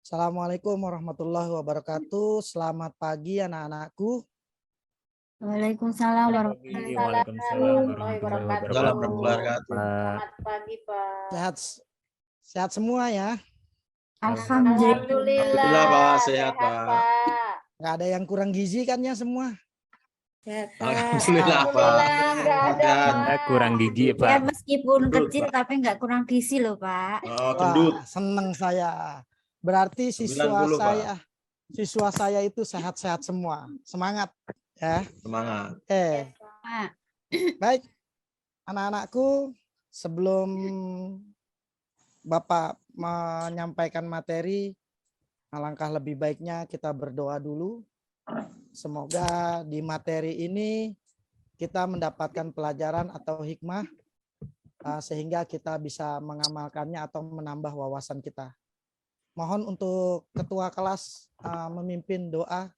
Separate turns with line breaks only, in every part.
Assalamualaikum warahmatullahi wabarakatuh. Selamat pagi anak-anakku.
Waalaikumsalam
Waalaikumsalam warahmatullahi wabarakatuh.
Selamat pagi, Pak.
Sehat semua ya.
Alhamdulillah,
Pak, sehat, Pak.
Nggak ada yang kurang gizi kan ya semua?
Alhamdulillah, Pak.
Nggak ada, Pak.
Kurang gigi,
Ya,
Pak.
meskipun
Gendut,
kecil
Pak.
tapi nggak kurang gizi loh, Pak.
Gendut.
Wah, seneng saya. Berarti siswa
90, Pak.
saya itu sehat-sehat semua. Semangat ya.
Semangat.
Pak.
Baik, anak-anakku, sebelum Bapak menyampaikan materi, alangkah lebih baiknya kita berdoa dulu. Semoga di materi ini kita mendapatkan pelajaran atau hikmah sehingga kita bisa mengamalkannya atau menambah wawasan kita. Mohon untuk ketua kelas memimpin doa.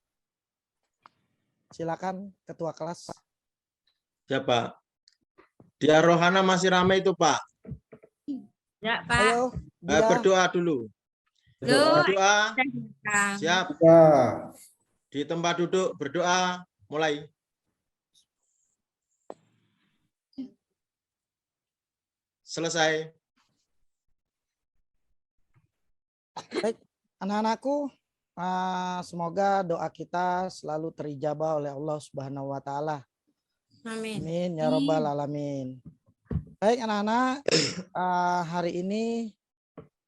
Silakan ketua kelas.
Ya, Pak. Dia Rohana masih ramai itu, Pak.
Ya, Pak.
Ayo, dia.
Berdoa dulu. Berdoa. Siap. Di tempat duduk berdoa. Mulai. Selesai.
Baik, anak-anakku, semoga doa kita selalu terijabah oleh Allah Subhanahu wa taala.
Amin.
Amin ya rabbal alamin. Baik anak-anak, hari ini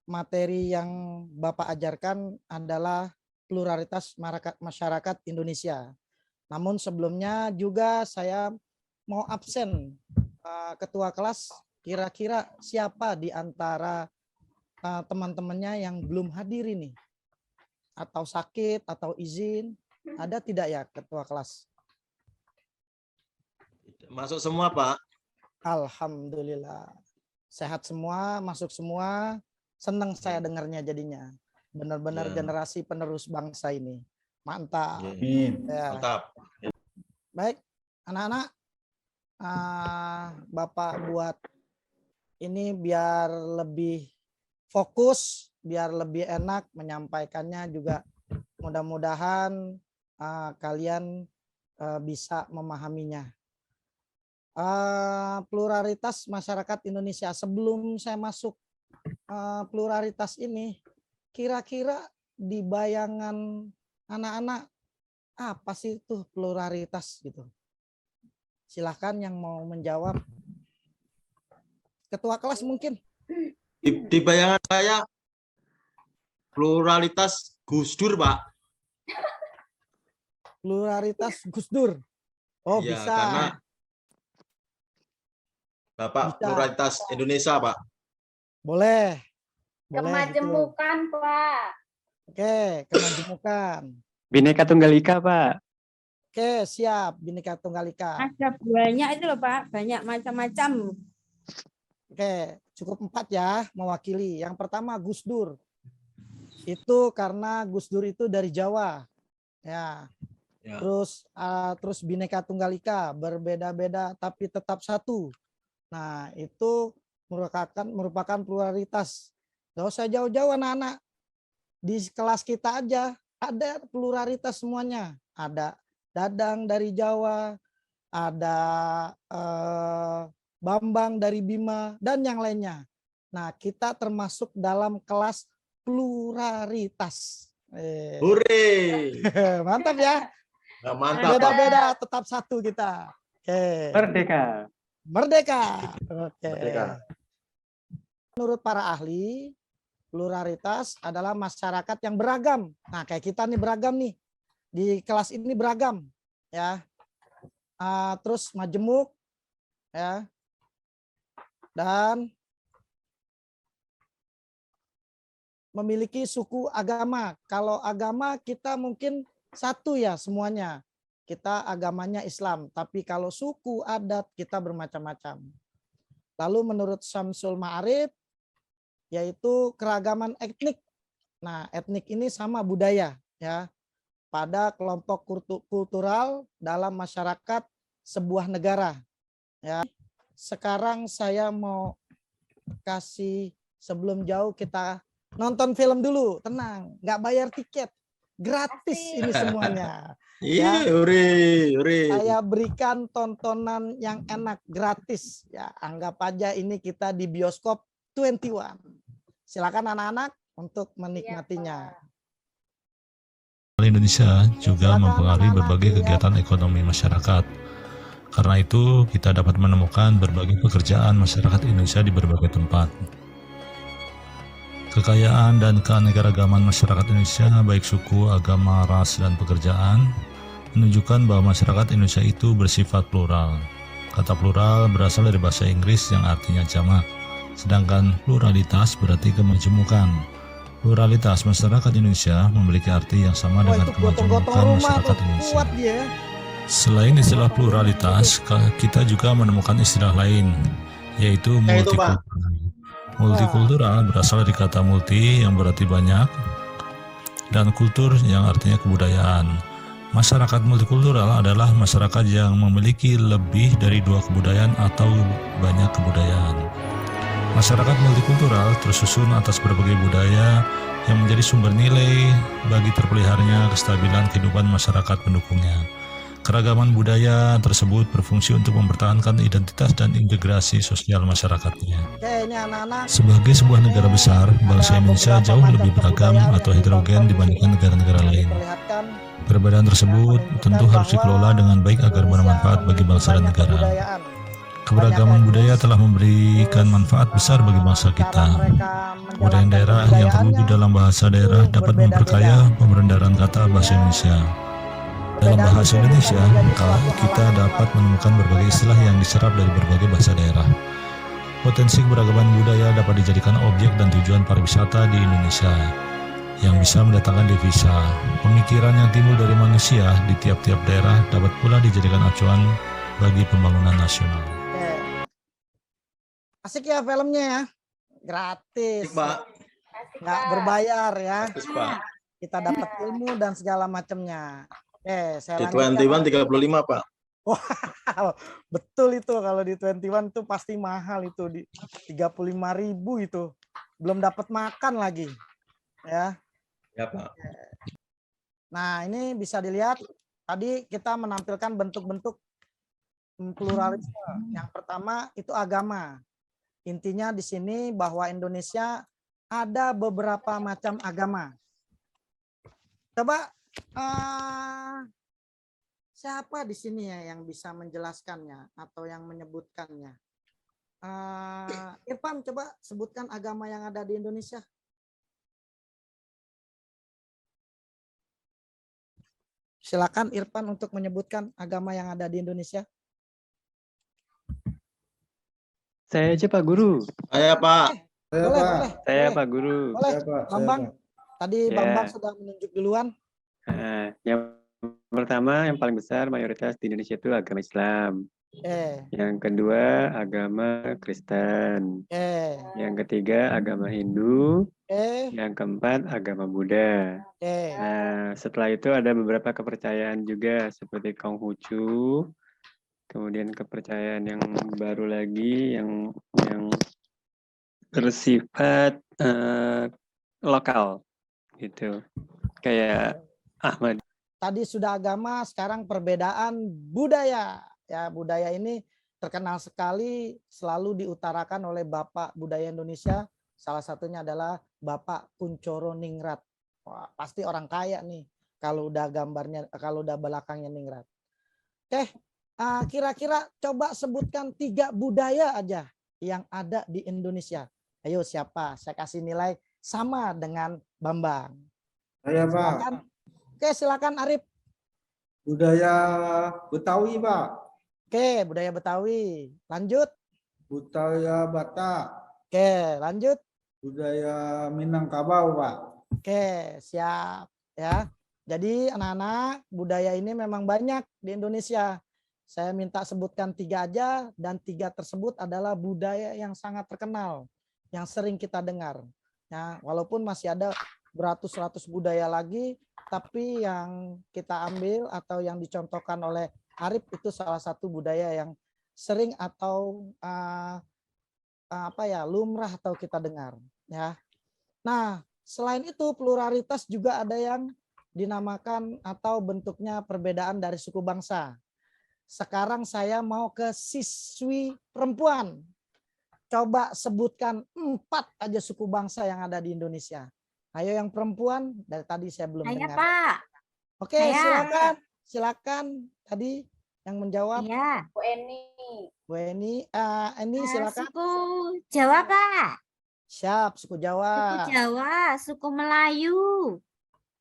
materi yang Bapak ajarkan adalah pluralitas masyarakat Indonesia. Namun sebelumnya juga saya mau absen ketua kelas, kira-kira siapa di antara teman-temannya yang belum hadir ini? Atau sakit, atau izin, ada tidak ya ketua kelas?
Masuk semua, Pak.
Alhamdulillah. Sehat semua, masuk semua. Senang saya dengarnya jadinya. Benar-benar generasi penerus bangsa ini. Mantap. Ya.
Mantap.
Baik, anak-anak. Bapak buat ini biar lebih fokus, biar lebih enak menyampaikannya juga. Mudah-mudahan kalian bisa memahaminya. Pluralitas masyarakat Indonesia. Sebelum saya masuk pluralitas ini, kira-kira di bayangan anak-anak apa sih itu pluralitas gitu? Silahkan yang mau menjawab. Ketua kelas mungkin.
Di bayangan saya pluralitas Gus Dur, Pak.
Pluralitas Gus Dur. Oh,
Ya,
bisa.
karena Bapak
Bisa.
pluralitas Indonesia, Pak.
Boleh.
Kemajemukan, Pak.
Oke, kemajemukan.
Bhinneka Tunggal Ika, Pak.
Oke, siap. Bhinneka Tunggal Ika.
Ada banyak itu loh, Pak. Banyak macam-macam.
Oke, cukup 4 ya mewakili. Yang pertama Gus Dur. Itu karena Gus Dur itu dari Jawa. Ya. Terus Bhinneka Tunggal Ika, berbeda-beda tapi tetap satu. Nah, itu merupakan pluralitas. Gak usah jauh-jauh anak-anak. Di kelas kita aja ada pluralitas semuanya. Ada Dadang dari Jawa, ada Bambang dari Bima, dan yang lainnya. Nah, kita termasuk dalam kelas pluralitas.
Hore.
Mantap ya.
Nah, mantap, Pak.
Beda-beda tetap satu kita. Oke.
Merdeka.
Merdeka. Oke.
Merdeka.
Menurut para ahli, pluralitas adalah masyarakat yang beragam. Nah, kayak kita nih beragam nih. Di kelas ini beragam, ya. Terus majemuk, ya. Dan memiliki suku agama. Kalau agama kita mungkin satu ya semuanya. Kita agamanya Islam. Tapi kalau suku, adat kita bermacam-macam. Lalu menurut Syamsul Ma'arif, yaitu keragaman etnik. Nah, etnik ini sama budaya ya. Pada kelompok kultural dalam masyarakat sebuah negara. Ya. Sekarang saya mau kasih sebelum jauh kita nonton film dulu, tenang, nggak bayar tiket, gratis ini semuanya.
Iya,
Ya.
uri.
Saya berikan tontonan yang enak, gratis. Ya, anggap aja ini kita di bioskop 21. Silakan anak-anak untuk menikmatinya.
Indonesia juga mempengaruhi berbagai kegiatan ekonomi masyarakat. Karena itu, kita dapat menemukan berbagai pekerjaan masyarakat Indonesia di berbagai tempat. Kekayaan dan keanekaragaman masyarakat Indonesia, baik suku, agama, ras, dan pekerjaan, menunjukkan bahwa masyarakat Indonesia itu bersifat plural. Kata plural berasal dari bahasa Inggris yang artinya jamak, sedangkan pluralitas berarti kemajemukan. Pluralitas masyarakat Indonesia memiliki arti yang sama dengan kemajemukan masyarakat Indonesia. Selain istilah pluralitas, kita juga menemukan istilah lain, yaitu multikultural. Multikultural berasal dari kata multi yang berarti banyak, dan kultur yang artinya kebudayaan. Masyarakat multikultural adalah masyarakat yang memiliki lebih dari 2 kebudayaan atau banyak kebudayaan. Masyarakat multikultural tersusun atas berbagai budaya yang menjadi sumber nilai bagi terpeliharanya kestabilan kehidupan masyarakat pendukungnya. Keragaman budaya tersebut berfungsi untuk mempertahankan identitas dan integrasi sosial masyarakatnya.
Oke, ini anak-anak.
Sebagai sebuah negara besar, bangsa Indonesia jauh lebih beragam atau heterogen dibandingkan negara-negara lain. Perbedaan tersebut tentu harus dikelola dengan baik agar bermanfaat bagi bangsa dan negara. Keberagaman budaya telah memberikan manfaat besar bagi bangsa kita. Budaya daerah yang terwujud dalam bahasa daerah dapat memperkaya pemberendaran kata bahasa Indonesia. Dalam bahasa Indonesia, kita dapat menemukan berbagai istilah yang diserap dari berbagai bahasa daerah. Potensi keberagaman budaya dapat dijadikan objek dan tujuan pariwisata di Indonesia, yang bisa mendatangkan devisa. Pemikiran yang timbul dari manusia di tiap-tiap daerah dapat pula dijadikan acuan bagi pembangunan nasional.
Asik ya filmnya ya, gratis,
Pak.
nggak berbayar ya.
Bagus, Pak.
Kita dapat ilmu dan segala macamnya. Oke, saya
Di
lanjutkan.
21 35, Pak.
Wow, betul itu kalau di 21 itu pasti mahal itu di 35.000 itu. Belum dapat makan lagi. Ya.
Ya, Pak.
Nah, ini bisa dilihat tadi kita menampilkan bentuk-bentuk pluralisme. Yang pertama itu agama. Intinya di sini bahwa Indonesia ada beberapa macam agama. Coba siapa di sini ya yang bisa menjelaskannya atau yang menyebutkannya? Irfan, coba sebutkan agama yang ada di Indonesia. Silakan Irfan untuk menyebutkan agama yang ada di Indonesia.
Saya aja Pak Guru.
Saya, Pak.
Boleh.
Saya Pak Guru.
Boleh, Bambang. Tadi
Ya.
Bambang sudah menunjuk duluan.
Yang pertama, yang paling besar mayoritas di Indonesia itu agama Islam. Yang kedua, agama Kristen. Yang ketiga, agama Hindu. Yang keempat, agama Buddha. Nah, setelah itu ada beberapa kepercayaan juga seperti Konghucu. Kemudian kepercayaan yang baru lagi yang bersifat lokal gitu. Kayak Ahmad.
Tadi sudah agama, sekarang perbedaan budaya. Ya, budaya ini terkenal sekali, selalu diutarakan oleh Bapak Budaya Indonesia. Salah satunya adalah Bapak Kunchoro Ningrat. Wah, pasti orang kaya nih kalau udah gambarnya, kalau udah belakangnya Ningrat. Oke, kira-kira coba sebutkan 3 budaya aja yang ada di Indonesia. Ayo siapa? Saya kasih nilai sama dengan Bambang.
Saya, Pak.
Silakan. Oke, silakan Arif.
Budaya Betawi, Pak.
Oke, budaya Betawi. Lanjut.
Budaya Batak.
Oke, lanjut.
Budaya Minangkabau, Pak.
Oke, siap ya. Jadi anak-anak, budaya ini memang banyak di Indonesia. Saya minta sebutkan 3 aja, dan 3 tersebut adalah budaya yang sangat terkenal, yang sering kita dengar. Ya, walaupun masih ada beratus-ratus budaya lagi, tapi yang kita ambil atau yang dicontohkan oleh Arif itu salah satu budaya yang sering atau lumrah atau kita dengar. Ya. Nah, selain itu pluralitas juga ada yang dinamakan atau bentuknya perbedaan dari suku bangsa. Sekarang saya mau ke siswi perempuan. Coba sebutkan 4 aja suku bangsa yang ada di Indonesia. Ayo yang perempuan, dari tadi saya belum dengar.
Pak.
Oke, silakan. Tadi yang menjawab.
Iya.
Bu Eni.
Bu Eni, silakan.
Suku Jawa, Pak.
Siap, suku Jawa.
Suku Jawa, suku Melayu,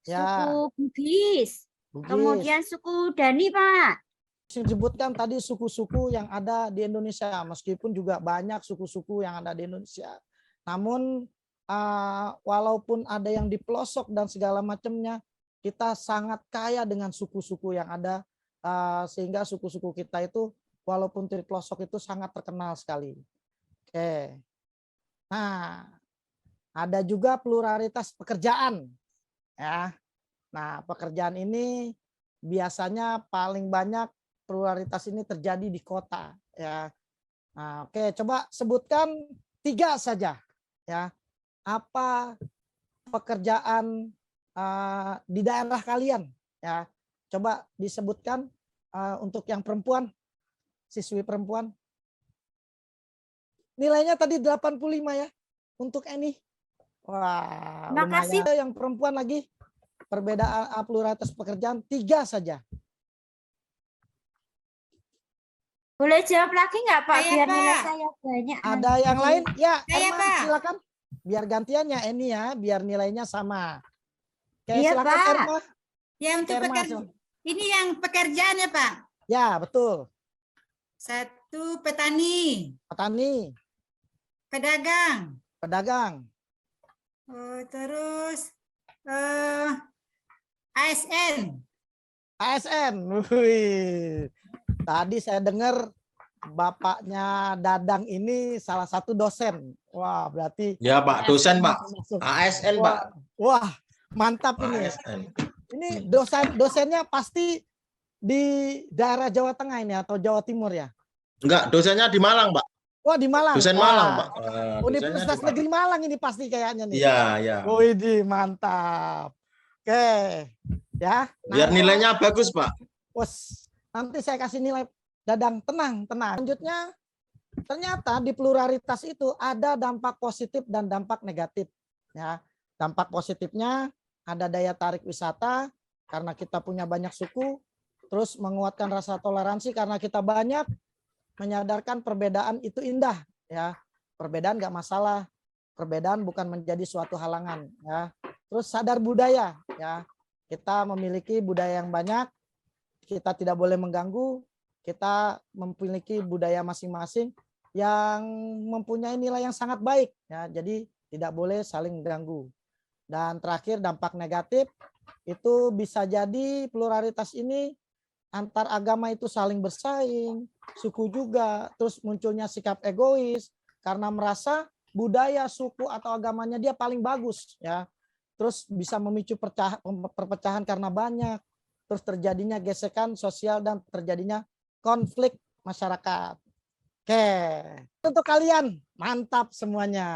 Ya.
suku Bugis,
Bugis.
kemudian suku Dani, Pak.
Disebutkan tadi suku-suku yang ada di Indonesia, meskipun juga banyak suku-suku yang ada di Indonesia. Namun walaupun ada yang di pelosok dan segala macamnya, kita sangat kaya dengan suku-suku yang ada, sehingga suku-suku kita itu walaupun di pelosok itu sangat terkenal sekali. Oke. Nah, ada juga pluralitas pekerjaan, ya. Nah, pekerjaan ini biasanya paling banyak pluralitas ini terjadi di kota, ya. Nah, oke, coba sebutkan 3 saja, ya. Apa pekerjaan di daerah kalian, ya? Coba disebutkan untuk yang perempuan, siswi perempuan. Nilainya tadi 85 ya untuk Eni. Wah,
Makasih.
lumayan. Yang perempuan lagi perbedaan pluralitas pekerjaan 3 saja.
Boleh jawab lagi nggak, Pak?
Saya,
Biar
Pak.
nilai saya banyak.
Ada yang lain? Ya,
Saya,
Erma,
Pak.
silakan. Biar gantiannya Eni ya, biar nilainya sama. Oke,
Iya,
silakan
Pak.
Erma.
Ya, untuk
Erma,
pekerjaan. Ini yang pekerjaan ya, Pak.
Ya, betul.
1 petani,
Petani,
pedagang,
pedagang,
terus ASN.
ASN. Wih. Tadi saya dengar bapaknya Dadang ini salah satu dosen. Wah, berarti
Ya Pak, dosen Pak.
masuk.
ASN Pak.
Wah, mantap ini.
ASN.
Ini dosennya pasti di daerah Jawa Tengah ini atau Jawa Timur ya?
Enggak, dosennya di Malang Pak.
Wah, di Malang.
Dosen
Wah,
Malang Pak.
Universitas
Dosennya di
Negeri Malang ini pasti kayaknya nih.
Iya, iya.
Oh, ini mantap. Oke, ya.
Biar nilainya bagus Pak.
Wes, nanti saya kasih nilai. Dadang, tenang. Selanjutnya, ternyata di pluralitas itu ada dampak positif dan dampak negatif. Ya, dampak positifnya ada daya tarik wisata karena kita punya banyak suku, terus menguatkan rasa toleransi karena kita banyak, menyadarkan perbedaan itu indah. Ya, perbedaan nggak masalah, perbedaan bukan menjadi suatu halangan. Ya, terus sadar budaya. Ya, kita memiliki budaya yang banyak, kita tidak boleh mengganggu. Kita memiliki budaya masing-masing yang mempunyai nilai yang sangat baik, ya. Jadi tidak boleh saling mengganggu. Dan terakhir dampak negatif itu bisa jadi pluralitas ini antar agama itu saling bersaing, suku juga, terus munculnya sikap egois karena merasa budaya, suku atau agamanya dia paling bagus, ya. Terus bisa memicu perpecahan karena banyak, terus terjadinya gesekan sosial dan terjadinya konflik masyarakat. Oke, untuk kalian mantap semuanya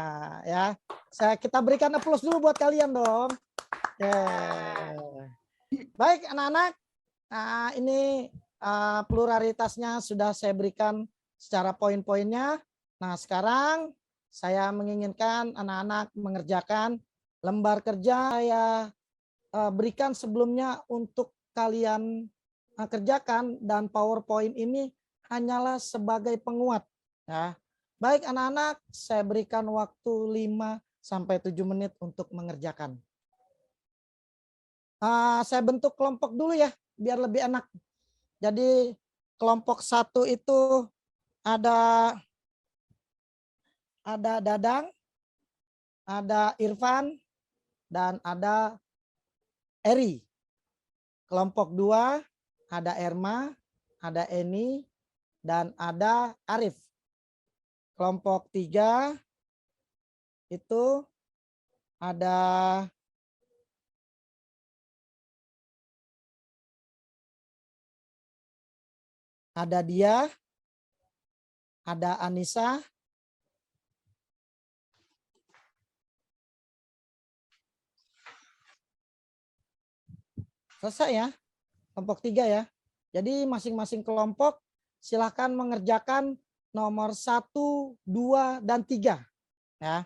ya. Kita berikan aplaus dulu buat kalian dong. Oke. Baik anak-anak, nah, ini pluralitasnya sudah saya berikan secara poin-poinnya. Nah sekarang saya menginginkan anak-anak mengerjakan lembar kerja saya berikan sebelumnya untuk kalian kerjakan, dan PowerPoint ini hanyalah sebagai penguat. Ya. Baik anak-anak, saya berikan waktu 5-7 menit untuk mengerjakan. Saya bentuk kelompok dulu ya, biar lebih enak. Jadi kelompok 1 itu ada Dadang, ada Irfan, dan ada Eri. Kelompok 2 ada Erma, ada Eni, dan ada Arif. Kelompok 3 itu ada Dia, ada Anissa, Selesai ya. Kelompok 3 ya. Jadi masing-masing kelompok silahkan mengerjakan nomor 1, 2, dan 3. Ya.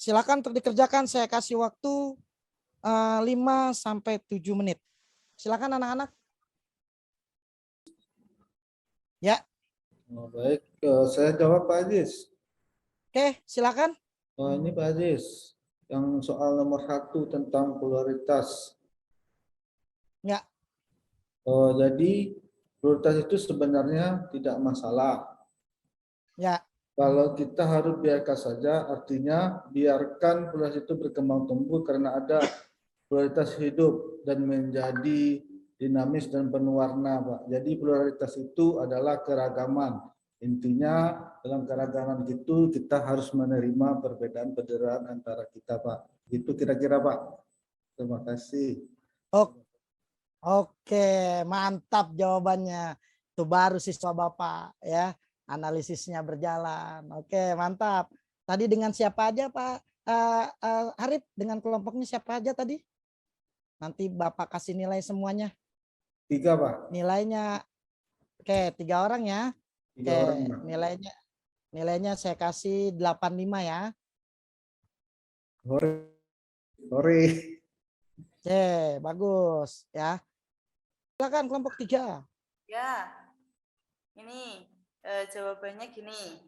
Silakan untuk dikerjakan, saya kasih waktu 5 sampai 7 menit. Silakan anak-anak. Ya.
Oh, baik, saya jawab Pak Ajis.
Oke, silakan.
Ini Pak Ajis, yang soal nomor 1 tentang polaritas.
Ya.
Jadi polaritas itu sebenarnya tidak masalah.
Ya.
Kalau kita harus biarkan saja, artinya biarkan polaritas itu berkembang tumbuh karena ada polaritas hidup dan menjadi dinamis dan penuh warna, Pak. Jadi polaritas itu adalah keragaman. Intinya dalam keragaman itu kita harus menerima perbedaan-perbedaan antara kita, Pak. Itu kira-kira, Pak. Terima kasih.
Oke, mantap jawabannya. Itu baru siswa Bapak ya. Analisisnya berjalan. Oke, mantap. Tadi dengan siapa aja Pak Arif? Dengan kelompoknya siapa aja tadi? Nanti Bapak kasih nilai semuanya.
3, Pak.
Nilainya, oke, 3 orang ya.
3
Oke,
orang, Pak.
nilainya saya kasih 85 ya.
Sorry.
Oke, bagus ya. Silakan kelompok 3.
Ya, ini jawabannya gini.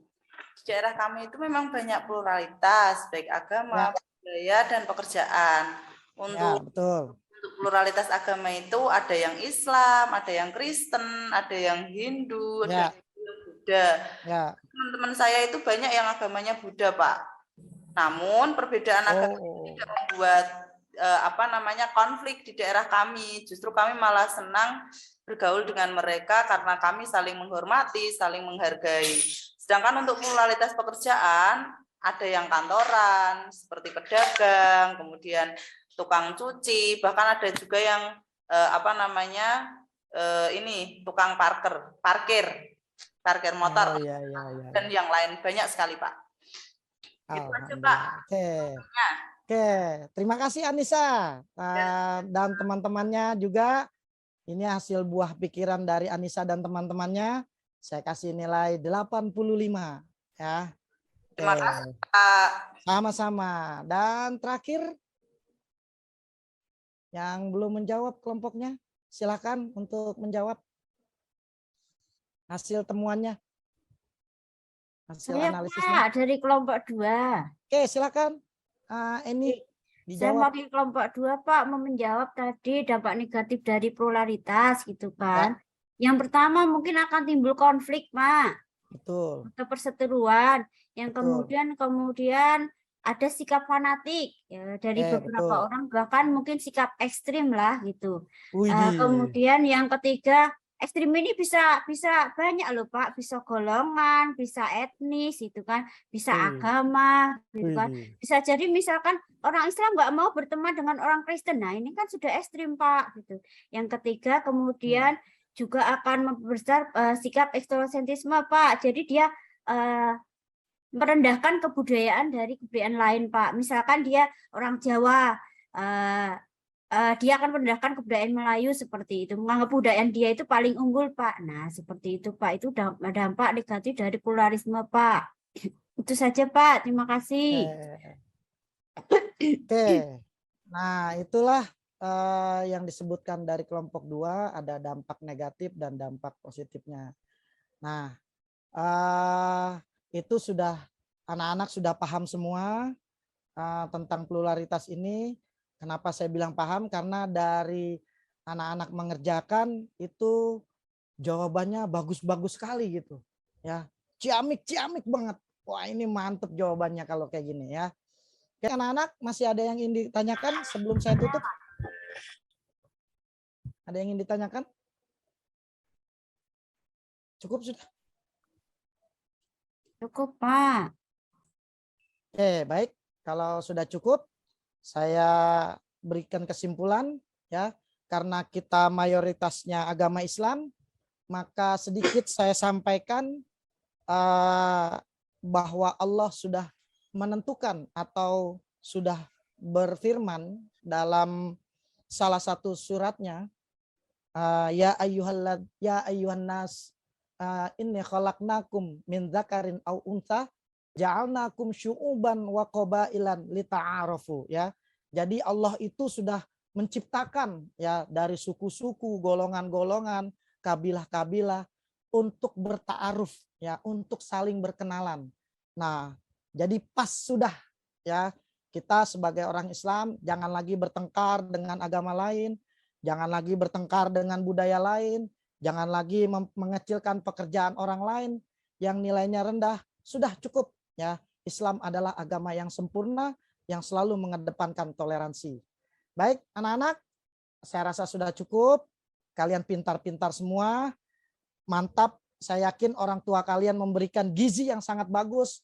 Di daerah kami itu memang banyak pluralitas, baik agama, budaya, dan pekerjaan.
Ya, betul.
Untuk pluralitas agama itu ada yang Islam, ada yang Kristen, ada yang Hindu, ada yang Buddha.
Ya.
Teman-teman saya itu banyak yang agamanya Buddha, Pak. Namun perbedaan agama tidak membuat konflik di daerah kami. Justru kami malah senang bergaul dengan mereka karena kami saling menghormati, saling menghargai. Sedangkan untuk pluralitas pekerjaan ada yang kantoran seperti pedagang, kemudian tukang cuci, bahkan ada juga yang tukang parkir motor, dan yang lain banyak sekali, Pak. Itu aja, Pak.
Oke, terima kasih Anissa dan teman-temannya juga. Ini hasil buah pikiran dari Anissa dan teman-temannya. Saya kasih nilai 85 ya.
Terima kasih, Pak.
Sama-sama. Dan terakhir yang belum menjawab kelompoknya, silakan untuk menjawab hasil temuannya. Hasil analisisnya.
Pak, dari kelompok 2.
Oke, silakan. Ini
saya mewakili kelompok 2, Pak, mau menjawab tadi dampak negatif dari polaritas gitu kan. Yang pertama mungkin akan timbul konflik, Pak.
Betul.
Atau perseteruan. Yang kemudian ada sikap fanatik ya, dari beberapa orang, bahkan mungkin sikap ekstrim lah gitu. Kemudian yang ketiga, ekstrim ini bisa banyak loh Pak, bisa golongan, bisa etnis gitu kan, bisa agama gitu kan. Bisa jadi misalkan orang Islam nggak mau berteman dengan orang Kristen, nah ini kan sudah ekstrim Pak gitu. Yang ketiga kemudian juga akan memperbesar sikap ekstrasentrisme Pak. Jadi dia merendahkan kebudayaan dari kebudayaan lain Pak. Misalkan dia orang Jawa, dia akan merendahkan kebudayaan Melayu seperti itu, menganggap kebudayaan dia itu paling unggul Pak. Nah seperti itu Pak, itu dampak negatif dari pluralisme Pak. Itu saja Pak, terima kasih.
Oke. Nah itulah yang disebutkan dari kelompok 2, ada dampak negatif dan dampak positifnya. Nah itu sudah anak-anak sudah paham semua tentang pluralitas ini. Kenapa saya bilang paham? Karena dari anak-anak mengerjakan itu jawabannya bagus-bagus sekali gitu. Ya, ciamik banget. Wah, ini mantep jawabannya kalau kayak gini ya. Oke, anak-anak masih ada yang ingin ditanyakan sebelum saya tutup? Ada yang ingin ditanyakan? Cukup sudah?
Cukup, Pak.
Oke, baik. Kalau sudah cukup, saya berikan kesimpulan ya. Karena kita mayoritasnya agama Islam, maka sedikit saya sampaikan bahwa Allah sudah menentukan atau sudah berfirman dalam salah satu suratnya, ya ayyuhan nas inni khalaqnakum min dzakarin aw untha ja'alnakum syu'uban wa qabailan lita'arafu, ya. Jadi Allah itu sudah menciptakan ya dari suku-suku, golongan-golongan, kabilah-kabilah untuk berta'aruf ya, untuk saling berkenalan. Nah, jadi pas sudah ya, kita sebagai orang Islam jangan lagi bertengkar dengan agama lain, jangan lagi bertengkar dengan budaya lain, jangan lagi mengecilkan pekerjaan orang lain yang nilainya rendah. Sudah cukup ya. Islam adalah agama yang sempurna yang selalu mengedepankan toleransi. Baik, anak-anak, saya rasa sudah cukup. Kalian pintar-pintar semua. Mantap, saya yakin orang tua kalian memberikan gizi yang sangat bagus.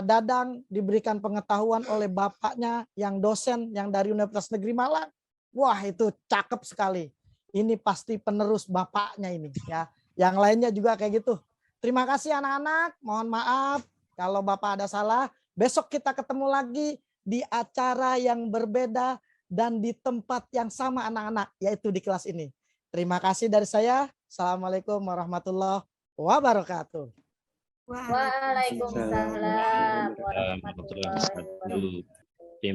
Dadang diberikan pengetahuan oleh bapaknya yang dosen yang dari Universitas Negeri Malang. Wah, itu cakep sekali. Ini pasti penerus bapaknya ini ya. Yang lainnya juga kayak gitu. Terima kasih anak-anak. Mohon maaf kalau Bapak ada salah. Besok kita ketemu lagi di acara yang berbeda dan di tempat yang sama anak-anak, yaitu di kelas ini. Terima kasih dari saya. Assalamualaikum warahmatullahi wabarakatuh.
Waalaikumsalam warahmatullahi wabarakatuh.